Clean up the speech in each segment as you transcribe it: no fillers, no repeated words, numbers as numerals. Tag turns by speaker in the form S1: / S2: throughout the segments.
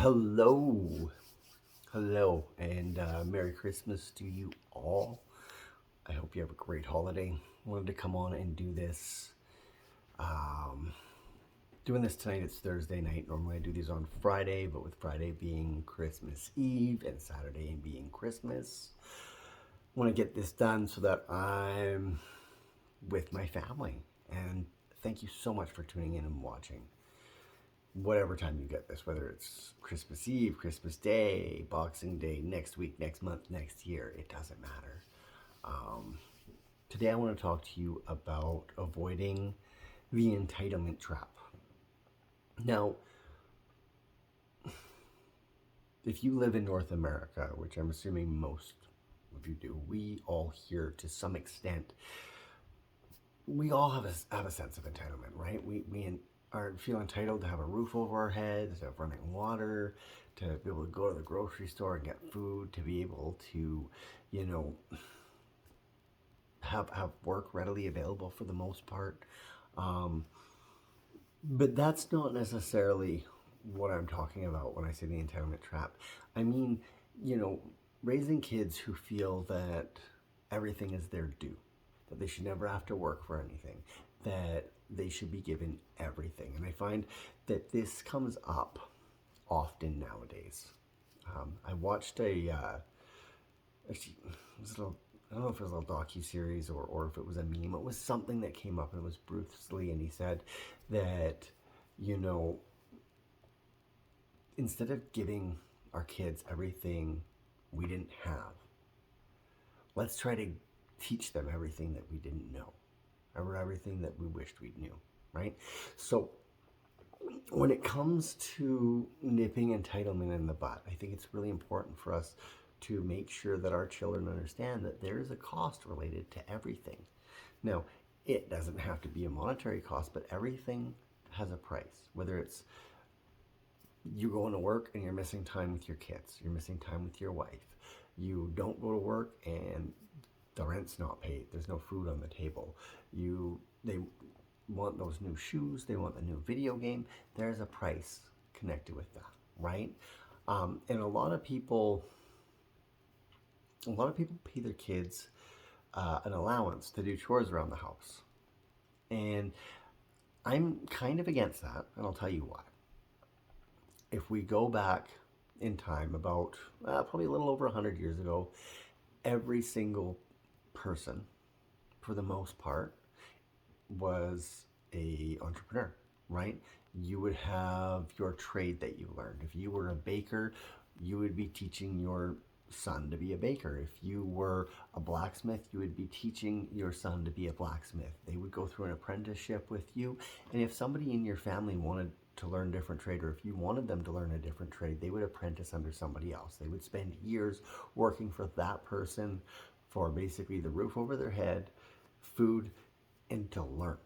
S1: Hello, hello, and Merry Christmas to you all. I hope you have a great holiday. Wanted to come on and do this. Um, Doing this tonight, it's Thursday night. Normally I do these on Friday, but with Friday being Christmas Eve and Saturday being Christmas, I want to get this done so that I'm with my family. And thank you so much for tuning in and watching. Whatever time you get this, whether it's Christmas Eve, Christmas Day, Boxing Day, next week, next month, next year, it doesn't matter. Um, Today I want to talk to you about avoiding the entitlement trap. Now, if you live in North America, which I'm assuming most of you do, we all here to some extent, we all have a sense of entitlement, right? Feel entitled to have a roof over our heads, to have running water, to be able to go to the grocery store and get food, to be able to, you know, have work readily available for the most part. But that's not necessarily what I'm talking about when I say the entitlement trap. I mean, you know, raising kids who feel that everything is their due, that they should never have to work for anything, that they should be given everything. And I find that this comes up often nowadays. I watched actually, it was a little, I don't know if it was a little docu-series or if it was a meme. It was something that came up and it was Bruce Lee, and he said that, you know, instead of giving our kids everything we didn't have, let's try to teach them everything that we didn't know, or everything that we wished we knew, right? So when it comes to nipping entitlement in the butt, I think it's really important for us to make sure that our children understand that there is a cost related to everything. Now, it doesn't have to be a monetary cost, but everything has a price. Whether it's you going to work and you're missing time with your kids, you're missing time with your wife, you don't go to work and the rent's not paid, there's no food on the table, they want those new shoes, they want the new video game, there's a price connected with that, right? And a lot of people pay their kids an allowance to do chores around the house. And I'm kind of against that, and I'll tell you why. If we go back in time about probably a little over 100 years ago, every single person, for the most part, was a entrepreneur, right? You would have your trade that you learned. If you were a baker, you would be teaching your son to be a baker. If you were a blacksmith, you would be teaching your son to be a blacksmith. They would go through an apprenticeship with you. And if somebody in your family wanted to learn a different trade, or if you wanted them to learn a different trade, they would apprentice under somebody else. They would spend years working for that person for basically the roof over their head, food, and to learn.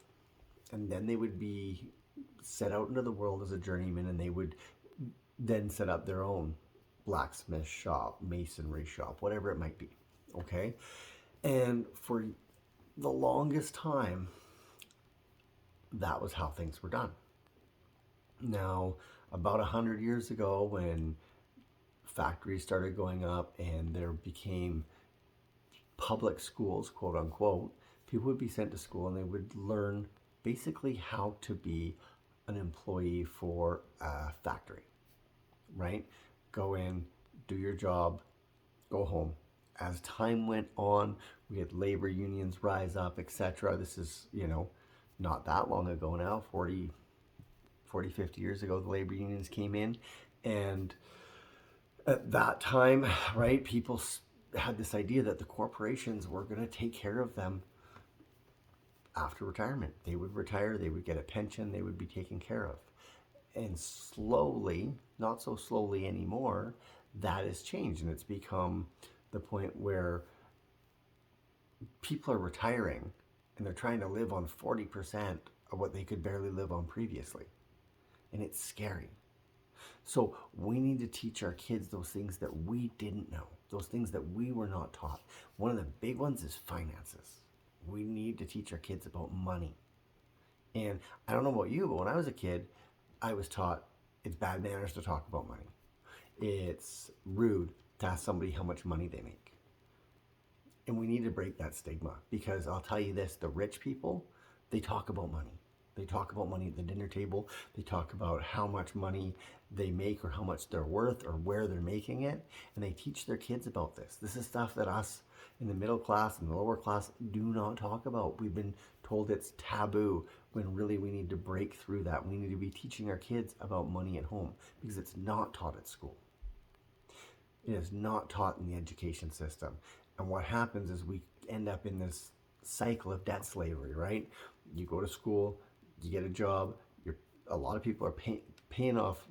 S1: And then they would be set out into the world as a journeyman, and they would then set up their own blacksmith shop, masonry shop, whatever it might be. Okay? And for the longest time, that was how things were done. Now, about 100 years ago, when factories started going up and there became public schools, quote unquote, people would be sent to school and they would learn basically how to be an employee for a factory, right? Go in, do your job, go home. As time went on, we had labor unions rise up, etc. This is, not that long ago now, 40, 50 years ago, the labor unions came in. And at that time, right, people had this idea that the corporations were going to take care of them after retirement. They would retire, they would get a pension, they would be taken care of. And slowly, not so slowly anymore, that has changed, and it's become the point where people are retiring and they're trying to live on 40% of what they could barely live on previously. And it's scary. So we need to teach our kids those things that we didn't know, those things that we were not taught. One of the big ones is finances. We need to teach our kids about money. And I don't know about you, but when I was a kid, I was taught it's bad manners to talk about money. It's rude to ask somebody how much money they make. And we need to break that stigma, because I'll tell you this, the rich people, they talk about money. They talk about money at the dinner table. They talk about how much money they make or how much they're worth or where they're making it. And they teach their kids about this. This is stuff that us in the middle class and the lower class do not talk about. We've been told it's taboo, when really we need to break through that. We need to be teaching our kids about money at home, because it's not taught at school. It is not taught in the education system. And what happens is we end up in this cycle of debt slavery, right? You go to school, you get a job, a lot of people are paying off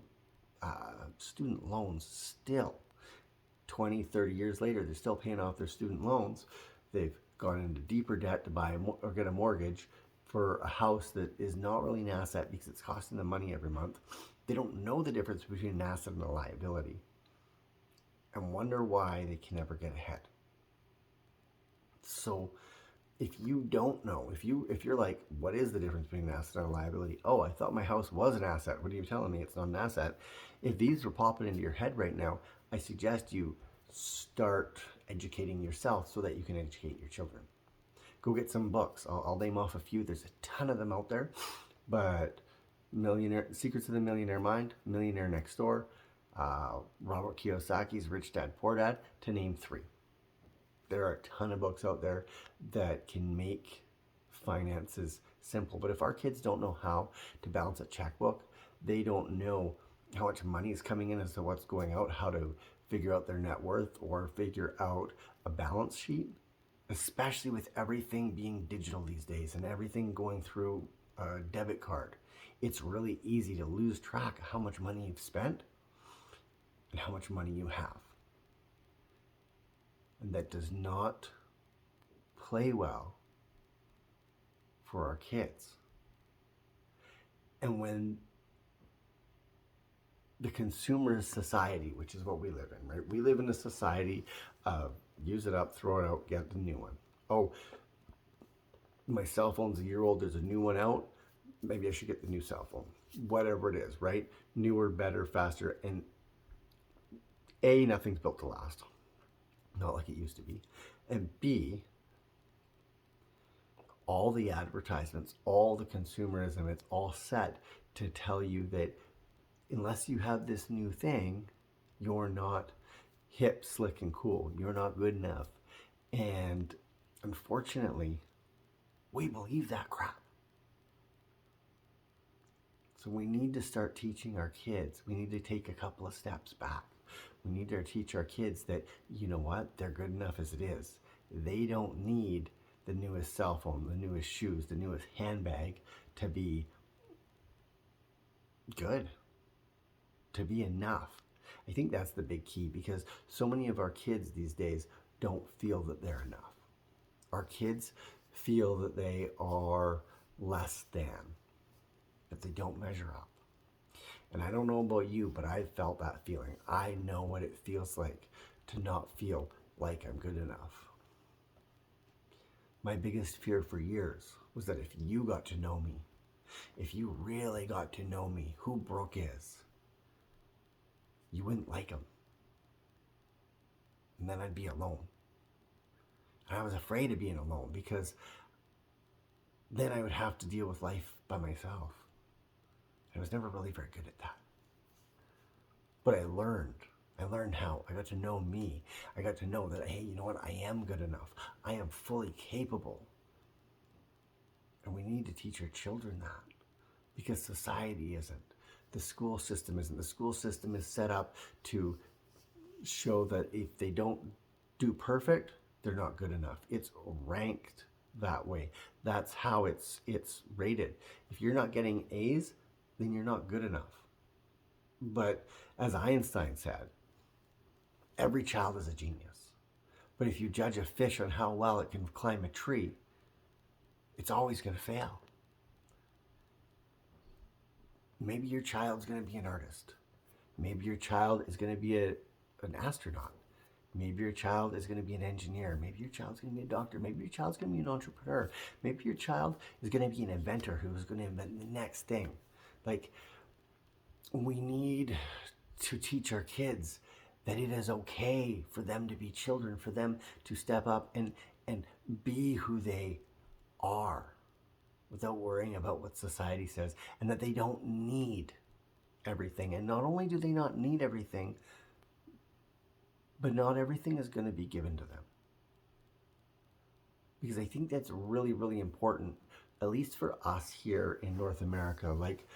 S1: student loans still. 20, 30 years later, they're still paying off their student loans. They've gone into deeper debt to buy or get a mortgage for a house that is not really an asset because it's costing them money every month. They don't know the difference between an asset and a liability, and wonder why they can never get ahead. So if you don't know, if you're like, what is the difference between an asset and a liability? Oh, I thought my house was an asset. What are you telling me? It's not an asset. If these were popping into your head right now, I suggest you start educating yourself so that you can educate your children. Go get some books. I'll name off a few. There's a ton of them out there, but Secrets of the Millionaire Mind, Millionaire Next Door, Robert Kiyosaki's Rich Dad Poor Dad, to name 3. There are a ton of books out there that can make finances simple. But if our kids don't know how to balance a checkbook, they don't know how much money is coming in as to what's going out, how to figure out their net worth or figure out a balance sheet, especially with everything being digital these days and everything going through a debit card. It's really easy to lose track of how much money you've spent and how much money you have. And that does not play well for our kids. And when the consumerist society, which is what we live in, right? We live in a society of use it up, throw it out, get the new one. Oh, my cell phone's a year old, there's a new one out, maybe I should get the new cell phone. Whatever it is, right? Newer, better, faster, and A, nothing's built to last. Not like it used to be. And B, all the advertisements, all the consumerism, it's all set to tell you that unless you have this new thing, you're not hip, slick, and cool. You're not good enough. And unfortunately, we believe that crap. So we need to start teaching our kids. We need to take a couple of steps back. We need to teach our kids that, you know what, they're good enough as it is. They don't need the newest cell phone, the newest shoes, the newest handbag to be good, to be enough. I think that's the big key, because so many of our kids these days don't feel that they're enough. Our kids feel that they are less than, that they don't measure up. And I don't know about you, but I've felt that feeling. I know what it feels like to not feel like I'm good enough. My biggest fear for years was that if you got to know me, if you really got to know me, who Brooke is, you wouldn't like him. And then I'd be alone. And I was afraid of being alone, because then I would have to deal with life by myself. I was never really very good at that. But I learned how. I got to know me. I got to know that, hey, you know what? I am good enough. I am fully capable. And we need to teach our children that, because society isn't. The school system isn't. The school system is set up to show that if they don't do perfect, they're not good enough. It's ranked that way. That's how it's rated. If you're not getting A's, then you're not good enough. But as Einstein said, every child is a genius. But if you judge a fish on how well it can climb a tree, it's always going to fail. Maybe your child's going to be an artist. Maybe your child is going to be an astronaut. Maybe your child is going to be an engineer. Maybe your child's going to be a doctor. Maybe your child's going to be an entrepreneur. Maybe your child is going to be an inventor who's going to invent the next thing. Like, we need to teach our kids that it is okay for them to be children, for them to step up and be who they are without worrying about what society says, and that they don't need everything. And not only do they not need everything, but not everything is going to be given to them. Because I think that's really, really important, at least for us here in North America. Like,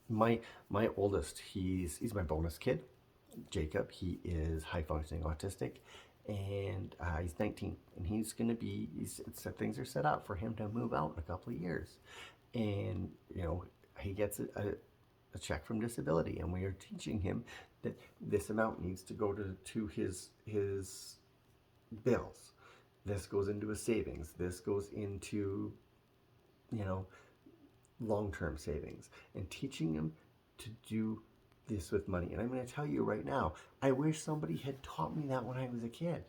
S1: my oldest, he's my bonus kid, Jacob. He is high functioning autistic, and he's 19, and he's going to be. Things are set up for him to move out in a couple of years, and he gets a check from disability, and we are teaching him that this amount needs to go to his bills. This goes into his savings. This goes into long-term savings, and teaching him to do this with money. And I'm going to tell you right now, I wish somebody had taught me that when I was a kid.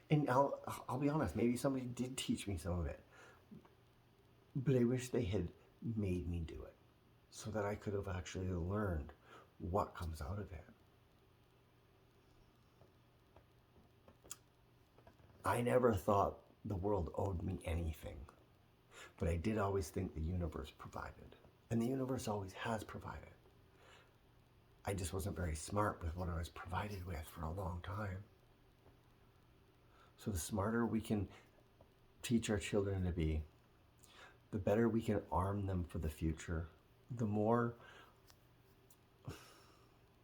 S1: And I'll be honest, maybe somebody did teach me some of it, but I wish they had made me do it so that I could have actually learned what comes out of it. I never thought the world owed me anything, but I did always think the universe provided, and the universe always has provided. I just wasn't very smart with what I was provided with for a long time. So the smarter we can teach our children to be, the better we can arm them for the future, the more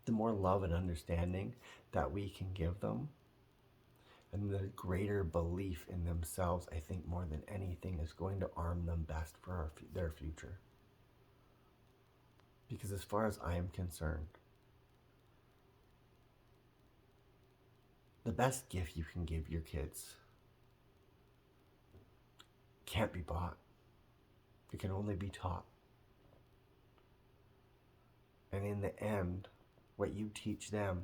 S1: love and understanding that we can give them, and the greater belief in themselves, I think, more than anything, is going to arm them best for their future. Because as far as I am concerned, the best gift you can give your kids can't be bought. It can only be taught. And in the end, what you teach them,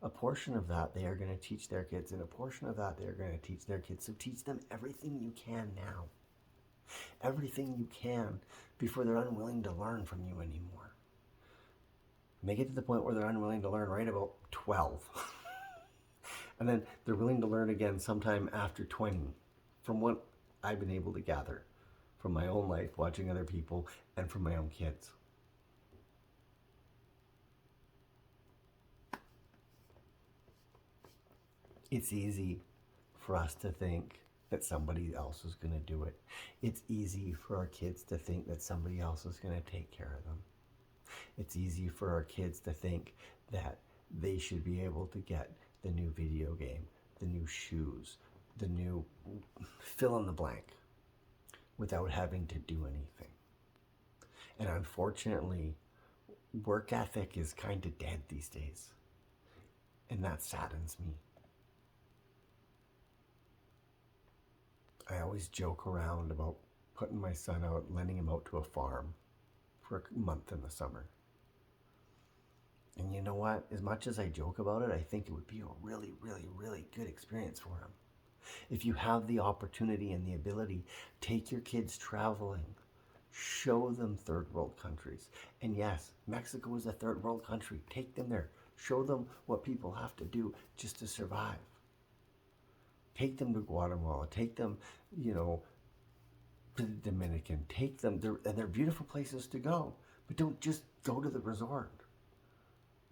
S1: a portion of that they are going to teach their kids, and a portion of that they are going to teach their kids. So teach them everything you can now. Everything you can before they're unwilling to learn from you anymore. And they get to the point where they're unwilling to learn right about 12. And then they're willing to learn again sometime after 20, from what I've been able to gather from my own life, watching other people, and from my own kids. It's easy for us to think that somebody else is going to do it. It's easy for our kids to think that somebody else is going to take care of them. It's easy for our kids to think that they should be able to get the new video game, the new shoes, the new fill in the blank without having to do anything. And unfortunately, work ethic is kind of dead these days. And that saddens me. I always joke around about putting my son out, lending him out to a farm for a month in the summer. And you know what? As much as I joke about it, I think it would be a really, really, really good experience for him. If you have the opportunity and the ability, take your kids traveling. Show them third world countries. And yes, Mexico is a third world country. Take them there. Show them what people have to do just to survive. Take them to Guatemala. Take them, to the Dominican. Take them. They're beautiful places to go. But don't just go to the resort.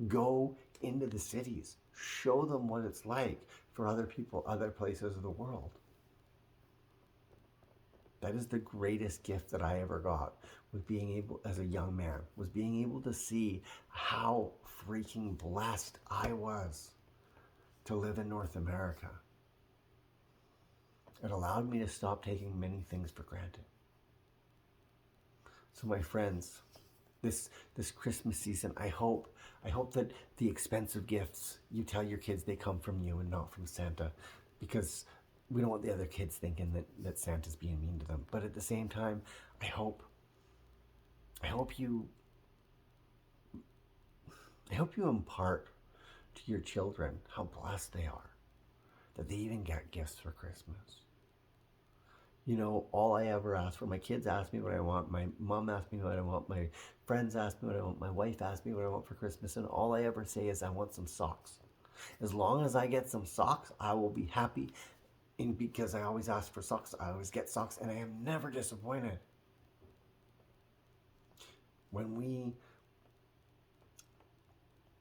S1: Go into the cities. Show them what it's like for other people, other places of the world. That is the greatest gift that I ever got, was being able, as a young man, was being able to see how freaking blessed I was to live in North America. It allowed me to stop taking many things for granted. So my friends, this Christmas season, I hope that the expensive gifts, you tell your kids they come from you and not from Santa, because we don't want the other kids thinking that Santa's being mean to them. But at the same time, I hope you impart to your children how blessed they are that they even get gifts for Christmas. All I ever ask for, my kids ask me what I want, my mom asks me what I want, my friends ask me what I want, my wife asks me what I want for Christmas, and all I ever say is I want some socks. As long as I get some socks, I will be happy. And because I always ask for socks, I always get socks, and I am never disappointed. When we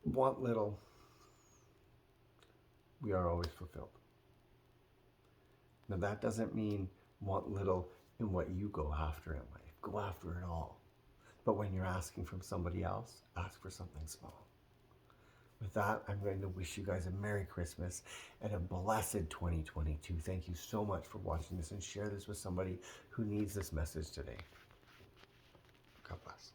S1: want little, we are always fulfilled. Now, that doesn't mean want little in what you go after in life. Go after it all. But when you're asking from somebody else, ask for something small. With that, I'm going to wish you guys a Merry Christmas and a blessed 2022. Thank you so much for watching this, and share this with somebody who needs this message today. God bless.